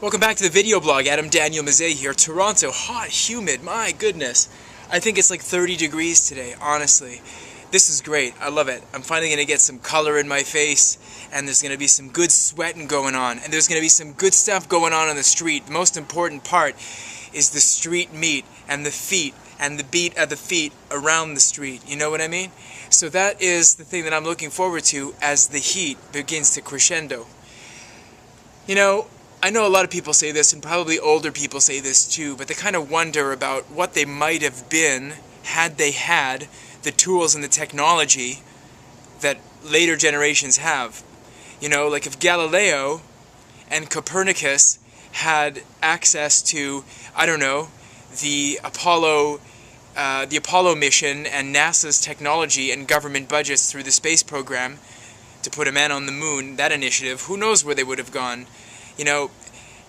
Welcome back to the video blog. Adam Daniel Mezei here. Toronto, hot, humid, my goodness. I think it's like 30 degrees today, honestly. This is great. I love it. I'm finally going to get some color in my face, and there's going to be some good sweating going on, and there's going to be some good stuff going on the street. The most important part is the street meat and the feet and the beat of the feet around the street. You know what I mean? So that is the thing that I'm looking forward to as the heat begins to crescendo. You know, I know a lot of people say this, and probably older people say this too, but they kind of wonder about what they might have been had they had the tools and the technology that later generations have. You know, like if Galileo and Copernicus had access to, I don't know, the Apollo mission and NASA's technology and government budgets through the space program to put a man on the moon, that initiative, who knows where they would have gone. You know,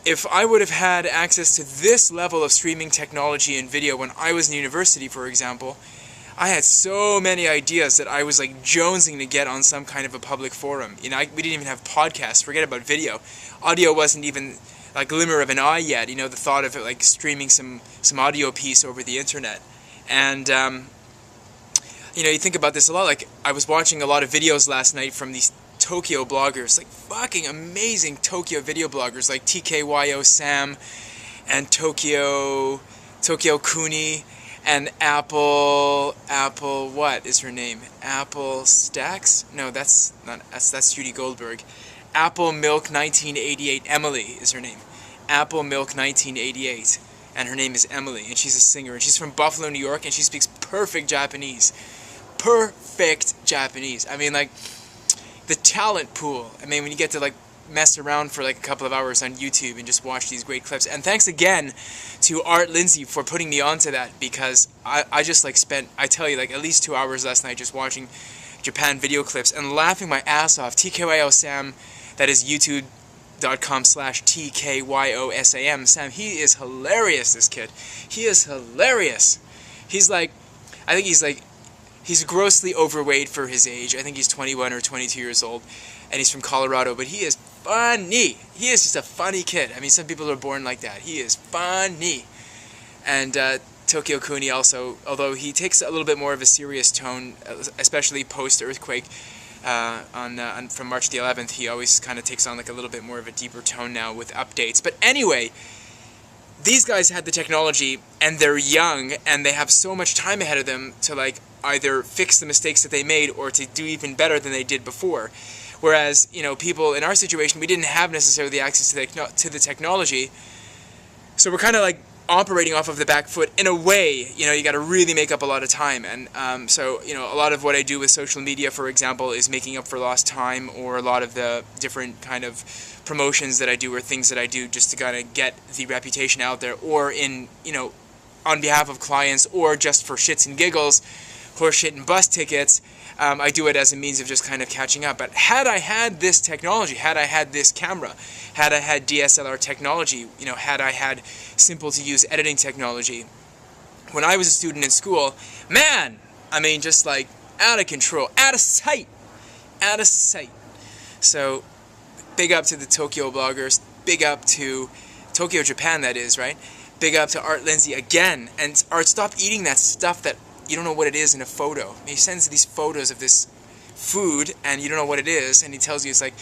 if I would have had access to this level of streaming technology and video when I was in university, for example, I had so many ideas that I was like jonesing to get on some kind of a public forum. You know, we didn't even have podcasts, forget about video. Audio wasn't even like a glimmer of an eye yet, you know, the thought of it like streaming some audio piece over the internet. And, you know, you think about this a lot, like I was watching a lot of videos last night from these Tokyo bloggers, like fucking amazing Tokyo video bloggers like TKYO Sam and Tokyo Kuni and Apple, what is her name? Apple Stacks? No, that's Judy Goldberg. Apple Milk 1988, Emily is her name. Apple Milk 1988, and her name is Emily, and she's a singer, and she's from Buffalo, New York, and she speaks perfect Japanese. Perfect Japanese. I mean, like, the talent pool. I mean, when you get to like mess around for like a couple of hours on YouTube and just watch these great clips. And thanks again to Art Lindsay for putting me onto that, because I just like spent, I tell you, like at least 2 hours last night just watching Japan video clips and laughing my ass off. TKYO Sam, that is youtube.com/TKYOSAM. Sam, he is hilarious, this kid. He is hilarious. He's like, I think he's grossly overweight for his age. I think he's 21 or 22 years old, and he's from Colorado, but he is funny. He is just a funny kid. I mean, some people are born like that. He is funny. And Tokyo Kuni also, although he takes a little bit more of a serious tone, especially post-earthquake from March the 11th, he always kind of takes on like a little bit more of a deeper tone now with updates. But anyway, these guys had the technology, and they're young, and they have so much time ahead of them to like either fix the mistakes that they made or to do even better than they did before. Whereas, you know, people in our situation, we didn't have necessarily access to the technology, so we're kind of like operating off of the back foot in a way. You know, you got to really make up a lot of time, and so, you know, a lot of what I do with social media, for example, is making up for lost time, or a lot of the different kind of promotions that I do or things that I do just to kind of get the reputation out there, or in, you know, on behalf of clients, or just for shits and giggles, horseshit and bus tickets. I do it as a means of just kind of catching up. But had I had this technology, had I had this camera, had I had DSLR technology, you know, had I had simple to use editing technology, when I was a student in school, man, I mean, just like out of control, out of sight. So big up to the Tokyo bloggers, big up to Tokyo, Japan, that is, right? Big up to Art Lindsay again. And Art, stop eating that stuff that you don't know what it is in a photo. He sends these photos of this food, and you don't know what it is, and he tells you, it's like,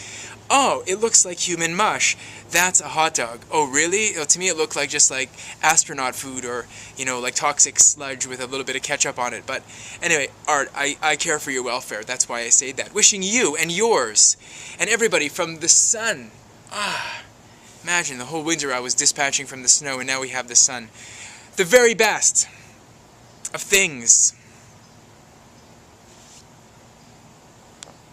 oh, it looks like human mush. That's a hot dog. Oh, really? To me, it looked like just like astronaut food, or, you know, like toxic sludge with a little bit of ketchup on it. But anyway, Art, I care for your welfare. That's why I say that. Wishing you and yours and everybody from the sun. Imagine the whole winter I was dispatching from the snow, and now we have the sun. The very best of things.